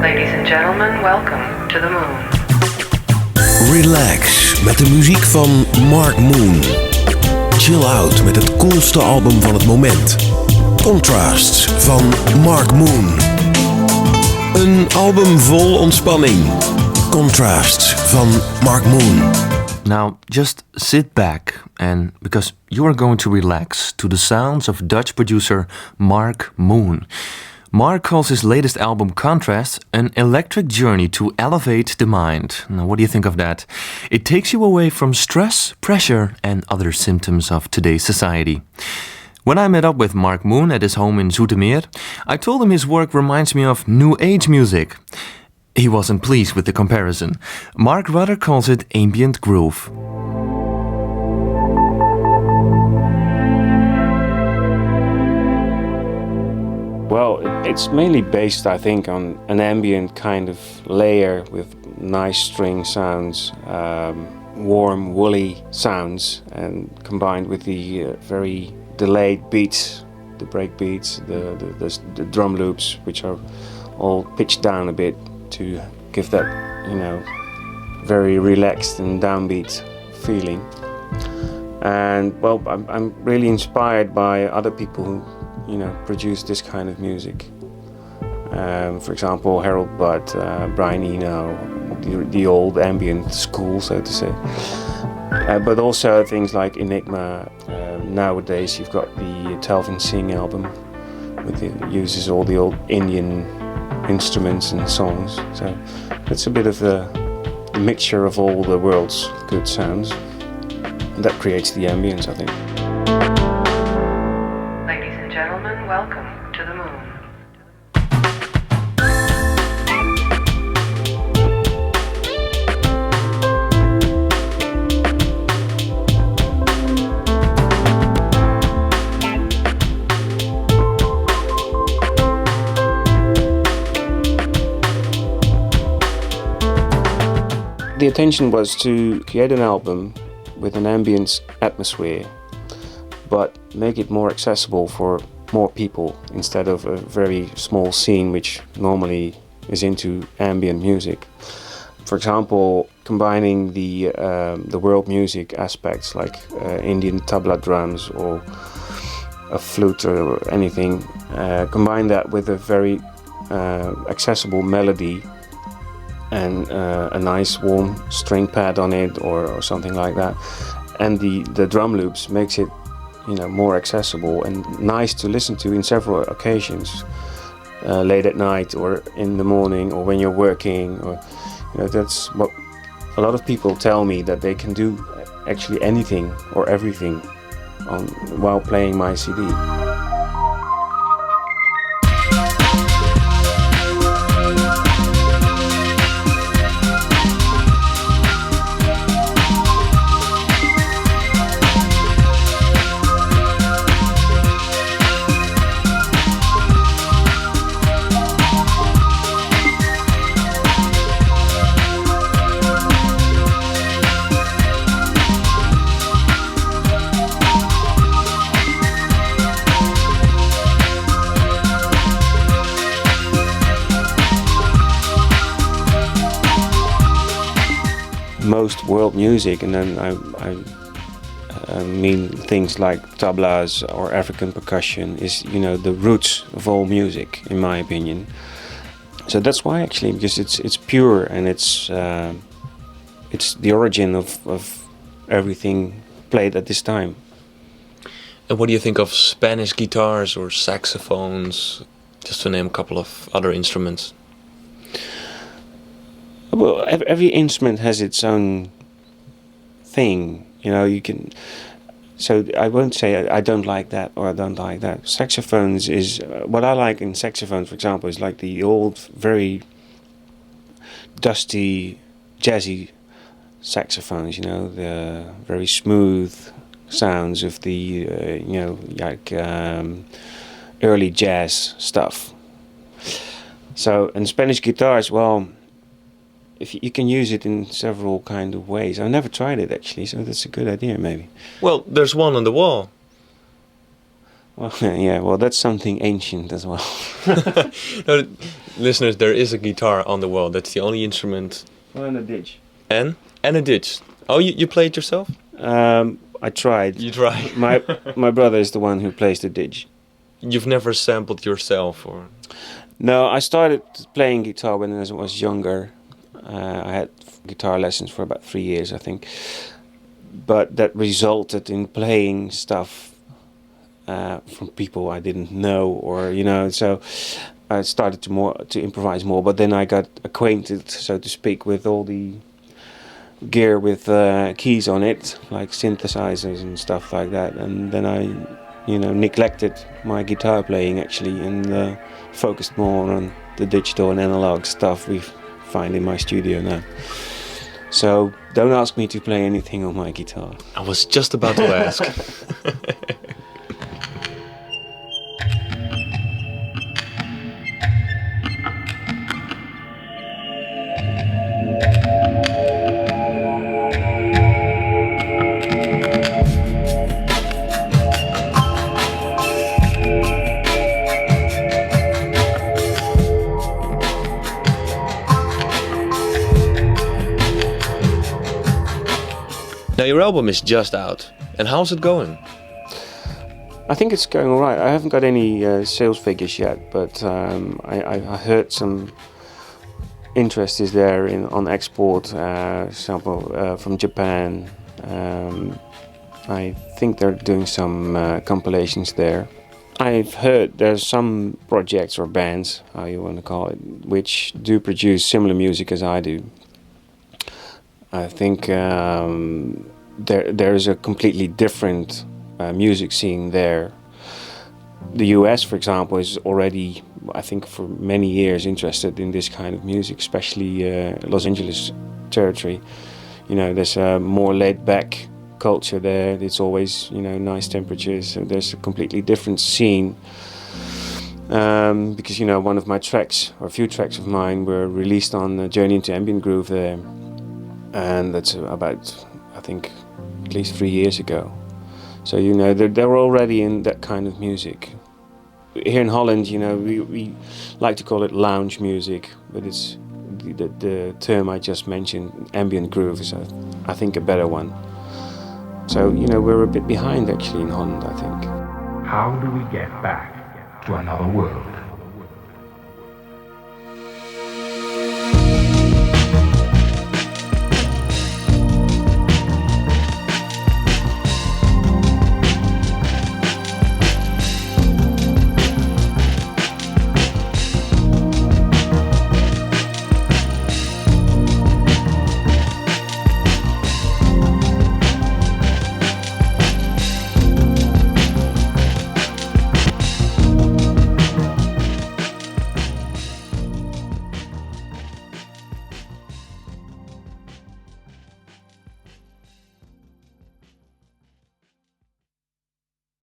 Ladies and gentlemen, welcome to the moon. Relax met de muziek van Mark Moon. Chill out met het coolste album van het moment. Contrasts van Mark Moon. Een album vol ontspanning. Contrasts van Mark Moon. Now, just sit back and because you are going to relax to the sounds of Dutch producer Mark Moon. Mark calls his latest album Contrast an electric journey to elevate the mind. Now, what do you think of that? It takes you away from stress, pressure, and other symptoms of today's society. When I met up with Mark Moon at his home in Zoetermeer, I told him his work reminds me of New Age music. He wasn't pleased with the comparison. Mark rather calls it ambient groove. Well, it's mainly based, I think, on an ambient kind of layer with nice string sounds, warm, woolly sounds, and combined with the very delayed beats, the break beats, the drum loops, which are all pitched down a bit to give that, very relaxed and downbeat feeling. And well, I'm really inspired by other people who produce this kind of music. For example, Wereld, Brian Eno, the old ambient school, so to say. But also things like Enigma. Nowadays, you've got the Telvin Singh album, uses all the old Indian instruments and songs. So it's a bit of a mixture of all the world's good sounds. And that creates the ambience, I think. Gentlemen, welcome to the moon. The intention was to create an album with an ambient atmosphere, but make it more accessible for more people instead of a very small scene which normally is into ambient music. For example, combining the world music aspects like Indian tabla drums or a flute or anything, combine that with a very accessible melody and a nice warm string pad on it or something like that, and the drum loops makes it more accessible and nice to listen to in several occasions, late at night or in the morning or when you're working. Or that's what a lot of people tell me, that they can do actually anything or everything while playing my CD. Most world music, and then I mean things like tablas or African percussion, is the roots of all music, in my opinion. So that's why, actually, because it's pure and it's the origin of everything played at this time. And what do you think of Spanish guitars or saxophones, just to name a couple of other instruments? Well, every instrument has its own thing, you can. So I won't say I don't like that or I don't like that. Saxophones is what I like in saxophones, for example, is like the old, very dusty, jazzy saxophones. The very smooth sounds of the early jazz stuff. So, and Spanish guitars, well, if you can use it in several kind of ways. I've never tried it, actually, so that's a good idea, maybe. Well, there's one on the wall. Well, yeah, well, that's something ancient as well. No, listeners, there is a guitar on the wall. That's the only instrument. Well, and a ditch. And a ditch. Oh, you play it yourself? I tried. You tried. My brother is the one who plays the ditch. You've never sampled yourself, or? No, I started playing guitar when I was younger. I had guitar lessons for about 3 years, I think. But that resulted in playing stuff from people I didn't know, or so I started to improvise more. But then I got acquainted, so to speak, with all the gear with keys on it, like synthesizers and stuff like that. And then I, neglected my guitar playing actually, and focused more on the digital and analog stuff we find in my studio now. So don't ask me to play anything on my guitar. I was just about to ask. Now your album is just out, and how's it going? I think it's going all right. I haven't got any sales figures yet, but I heard some interest is there on export, example from Japan. I think they're doing some compilations there. I've heard there's some projects or bands, how you want to call it, which do produce similar music as I do. I think there is a completely different music scene there. The US, for example, is already, I think, for many years interested in this kind of music, especially Los Angeles territory. There's a more laid-back culture there. It's always, nice temperatures. So there's a completely different scene. Because, one of my tracks, or a few tracks of mine, were released on Journey into Ambient Groove there. And that's about, I think, at least 3 years ago. So they're already in that kind of music. Here in Holland, we like to call it lounge music, but it's the term I just mentioned, ambient groove, is I think a better one. So we're a bit behind actually in Holland, I think. How do we get back to another world?